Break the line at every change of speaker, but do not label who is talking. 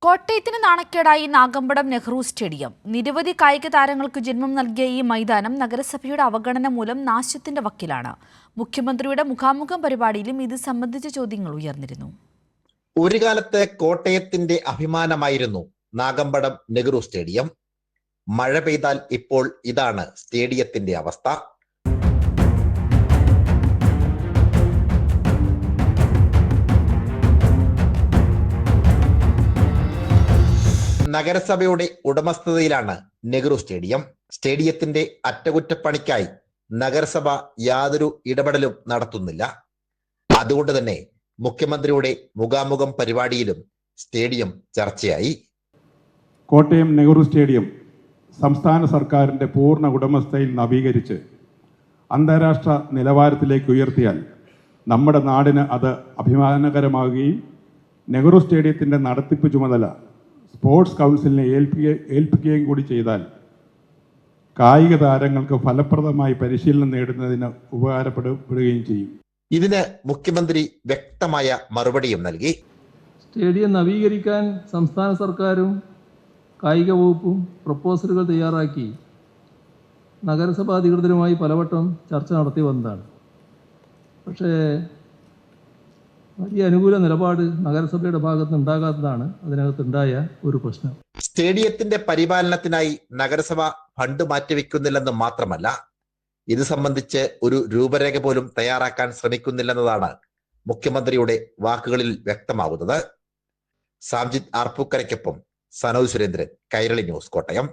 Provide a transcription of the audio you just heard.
കോട്ടയത്തിന് നാണക്കേടായി Nagampadam Nehru stadium. നിരവധി കായിക താരങ്ങൾക്ക് ജന്മം നൽകിയ ഈ മൈതാനം നഗരസഭയുടെ അവഗണന മൂലം നാശത്തിന്റെ വക്കിലാണ്. മുഖ്യമന്ത്രിയുടെ മുഖാമുഖം പരിപാടിയിലും ഇത് സംബന്ധിച്ച ചോദ്യങ്ങൾ ഉയർന്നിരുന്നു.
ഒരു കാലത്ത് കോട്ടയത്തിന്റെ അഭിമാനമായിരുന്നു നാഗമ്പടം നെഹ്റു സ്റ്റേഡിയം. മഴ പെയ്താൽ ഇപ്പോൾ ഇതാണ് സ്റ്റേഡിയത്തിന്റെ അവസ്ഥ. നഗരസഭയുടെ ഉടമസ്ഥതയിലാണ് നെഹ്റു സ്റ്റേഡിയം. സ്റ്റേഡിയത്തിന്റെ അറ്റകുറ്റപ്പണിക്കായി നഗരസഭ യാതൊരു ഇടപെടലും നടത്തുന്നില്ല. അതുകൊണ്ട് തന്നെ മുഖ്യമന്ത്രിയുടെ മുഖാമുഖം പരിപാടിയിലും സ്റ്റേഡിയം ചർച്ചയായി.
കോട്ടയം നെഹ്റു സ്റ്റേഡിയം സംസ്ഥാന സർക്കാരിൻ്റെ പൂർണ്ണ ഉടമസ്ഥയിൽ നവീകരിച്ച് അന്താരാഷ്ട്ര നിലവാരത്തിലേക്ക് ഉയർത്തിയാൽ നമ്മുടെ നാടിന് അത് അഭിമാനകരമാവുകയും നെഹ്റു സ്റ്റേഡിയത്തിൻ്റെ നടത്തിപ്പ് ചുമതല സ്പോർട്സ് കൗൺസിലിനെ ഏൽപ്പിക്കുകയും കൂടി ചെയ്താൽ കായിക താരങ്ങൾക്ക് ഫലപ്രദമായി പരിശീലനം നേടുന്നതിന് ഉപകാരപ്പെടുകയും ചെയ്യും.
ഇതിന് മുഖ്യമന്ത്രി വ്യക്തമായ മറുപടിയും നൽകി.
സ്റ്റേഡിയം നവീകരിക്കാൻ സംസ്ഥാന സർക്കാരും കായിക വകുപ്പും പ്രപ്പോസലുകൾ തയ്യാറാക്കി നഗരസഭാ അധികൃതരുമായി പലവട്ടം ചർച്ച നടത്തി വന്നതാണ്. പക്ഷേ വലിയ അനുകൂല നിലപാട് നഗരസഭയുടെ ഭാഗത്ത് ഉണ്ടാകാത്തതാണ് അതിനകത്തുണ്ടായ ഒരു പ്രശ്നം.
സ്റ്റേഡിയത്തിന്റെ പരിപാലനത്തിനായി നഗരസഭ ഫണ്ട് മാറ്റിവെക്കുന്നില്ലെന്ന് മാത്രമല്ല, ഇത് സംബന്ധിച്ച് ഒരു രൂപരേഖ പോലും തയ്യാറാക്കാൻ ശ്രമിക്കുന്നില്ലെന്നതാണ് മുഖ്യമന്ത്രിയുടെ വാക്കുകളിൽ വ്യക്തമാകുന്നത്. സാംജിത് ആർപ്പൂക്കരയ്ക്കൊപ്പം സനോജ് സുരേന്ദ്രൻ, കൈരളി ന്യൂസ്, കോട്ടയം.